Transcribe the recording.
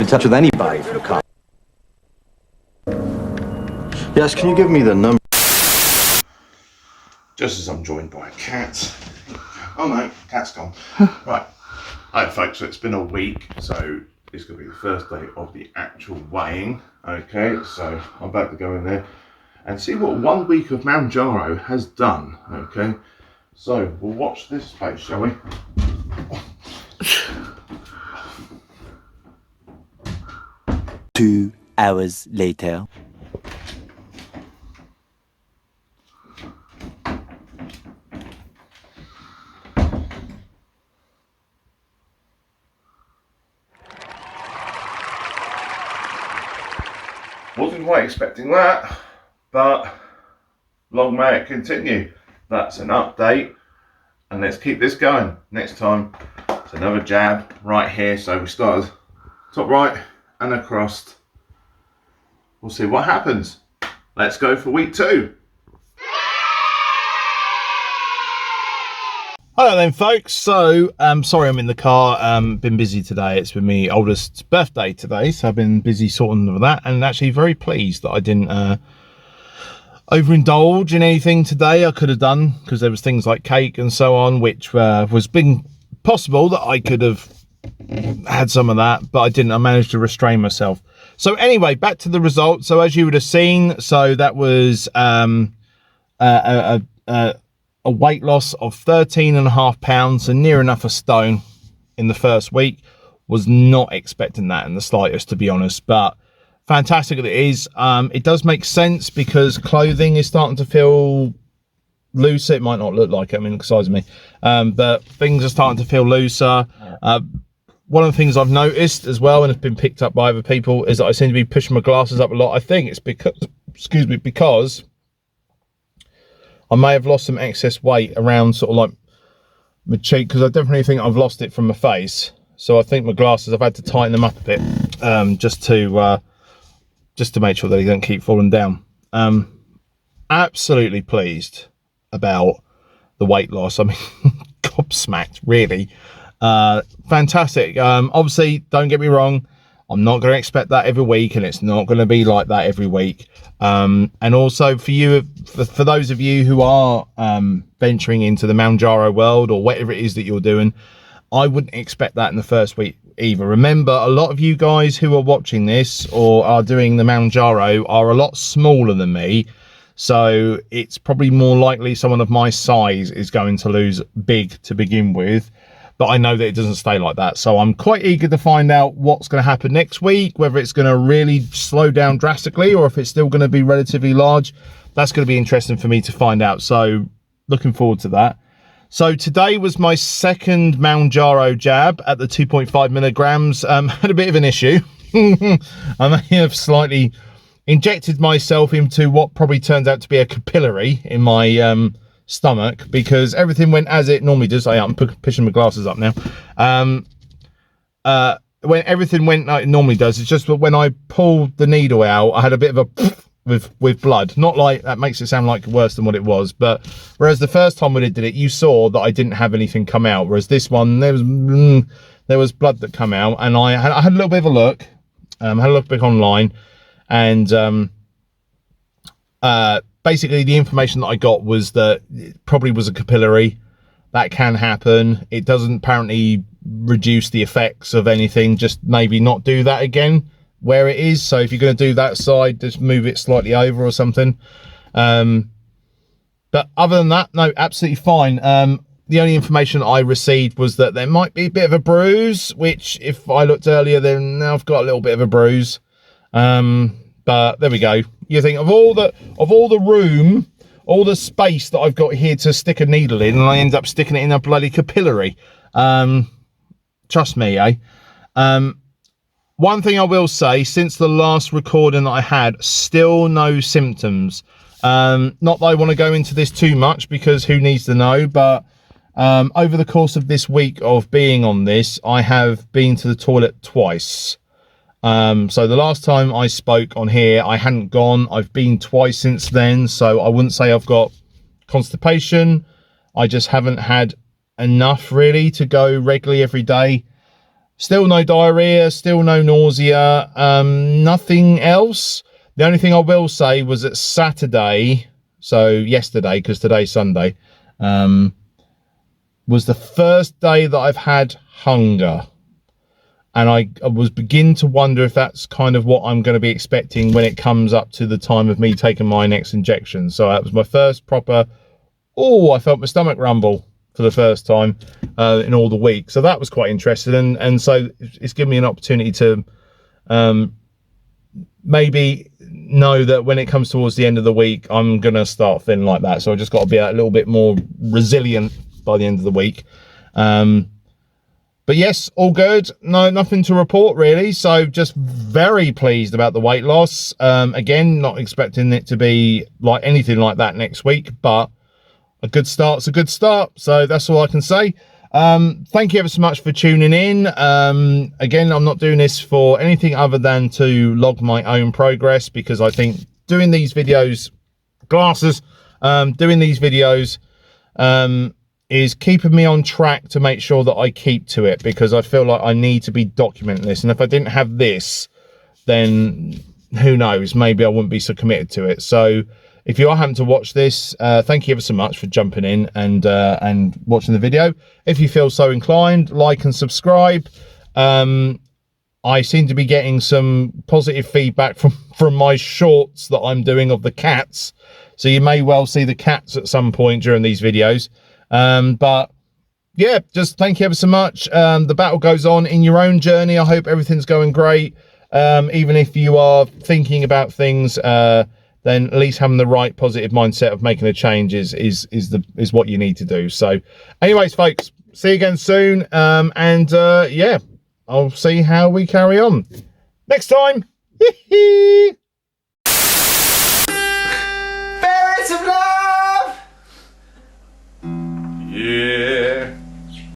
in touch with anybody from college. Yes, can you give me the number? Just as I'm joined by a cat. Oh no, cat's gone. Right. Hi folks, so it's been a week, so it's going to be the first day of the actual weighing. Okay, so I'm about to go in there and see what 1 week of Mounjaro has done. Okay, so we'll watch this space, shall we? Two hours later. Wasn't quite expecting that, but long may it continue. That's an update, and let's keep this going. Next time, it's another jab right here. So we started top right and across. We'll see what happens. Let's go for week 2. Hello then folks, so sorry I'm in the car, been busy today. It's been my oldest's birthday today, so I've been busy sorting with that, and actually very pleased that I didn't overindulge in anything today. I could have done, because there was things like cake and so on, which was being possible that I could have had some of that, but I didn't. I managed to restrain myself. So anyway, back to the results. So as you would have seen, so that was a weight loss of 13.5 pounds, and near enough a stone in the first week. Was not expecting that in the slightest, to be honest, but fantastic that it is. It does make sense because clothing is starting to feel looser. It might not look like it, I mean, look the size of me, but things are starting to feel looser. One of the things I've noticed as well, and it's been picked up by other people, is that I seem to be pushing my glasses up a lot. I think it's because, excuse me, because I may have lost some excess weight around sort of like my cheek, because I definitely think I've lost it from my face. So I think my glasses, I've had to tighten them up a bit, just to make sure that they don't keep falling down. Absolutely pleased about the weight loss. I mean, gobsmacked, really. Fantastic. Obviously, don't get me wrong, I'm not going to expect that every week, and it's not going to be like that every week. And also for you, for those of you who are venturing into the Mounjaro world, or whatever it is that you're doing, I wouldn't expect that in the first week either. Remember, a lot of you guys who are watching this or are doing the Mounjaro are a lot smaller than me, so it's probably more likely someone of my size is going to lose big to begin with. But I know that it doesn't stay like that. So I'm quite eager to find out what's going to happen next week, whether it's going to really slow down drastically or if it's still going to be relatively large. That's going to be interesting for me to find out. So looking forward to that. So today was my second Mounjaro jab at the 2.5 milligrams. Had a bit of an issue. I may have slightly injected myself into what probably turns out to be a capillary in my stomach, because everything went as it normally does. I'm pushing my glasses up now. When everything went like it normally does, it's just that when I pulled the needle out, I had a bit of a with blood. Not like that makes it sound like worse than what it was, but whereas the first time when I did it, you saw that I didn't have anything come out, whereas this one there was blood that come out, and I had a little bit of a look, had a look back online, and basically, the information that I got was that it probably was a capillary. That can happen. It doesn't apparently reduce the effects of anything. Just maybe not do that again where it is. So if you're going to do that side, just move it slightly over or something. But other than that, no, absolutely fine. The only information I received was that there might be a bit of a bruise, which if I looked earlier, then now I've got a little bit of a bruise. But there we go. You think of all the room, all the space that I've got here to stick a needle in, and I end up sticking it in a bloody capillary. Trust me, eh? One thing I will say, since the last recording that I had, still no symptoms. Not that I want to go into this too much, because who needs to know, but over the course of this week of being on this, I have been to the toilet twice. So the last time I spoke on here, I hadn't gone. I've been twice since then, so I wouldn't say I've got constipation. I just haven't had enough really to go regularly every day. Still no diarrhea, still no nausea, nothing else. The only thing I will say was that Saturday, so yesterday, because today's Sunday, was the first day that I've had hunger. And I was beginning to wonder if that's kind of what I'm going to be expecting when it comes up to the time of me taking my next injection. So that was my first proper, I felt my stomach rumble for the first time in all the week. So that was quite interesting. And so it's given me an opportunity to maybe know that when it comes towards the end of the week, I'm going to start feeling like that. So I just got to be a little bit more resilient by the end of the week. But yes, all good. No, nothing to report really. So just very pleased about the weight loss. Again, not expecting it to be like anything like that next week, but a good start's a good start. So that's all I can say. Thank you ever so much for tuning in. Again, I'm not doing this for anything other than to log my own progress, because I think doing these videos, doing these videos, is keeping me on track to make sure that I keep to it, because I feel like I need to be documenting this. And if I didn't have this, then who knows, maybe I wouldn't be so committed to it. So if you are having to watch this, thank you ever so much for jumping in and watching the video. If you feel so inclined, like and subscribe. I seem to be getting some positive feedback from my shorts that I'm doing of the cats. So you may well see the cats at some point during these videos. But yeah, just thank you ever so much. The battle goes on in your own journey. I hope everything's going great. Even if you are thinking about things, then at least having the right positive mindset of making a change is what you need to do. So anyways, folks, see you again soon. Yeah, I'll see how we carry on next time.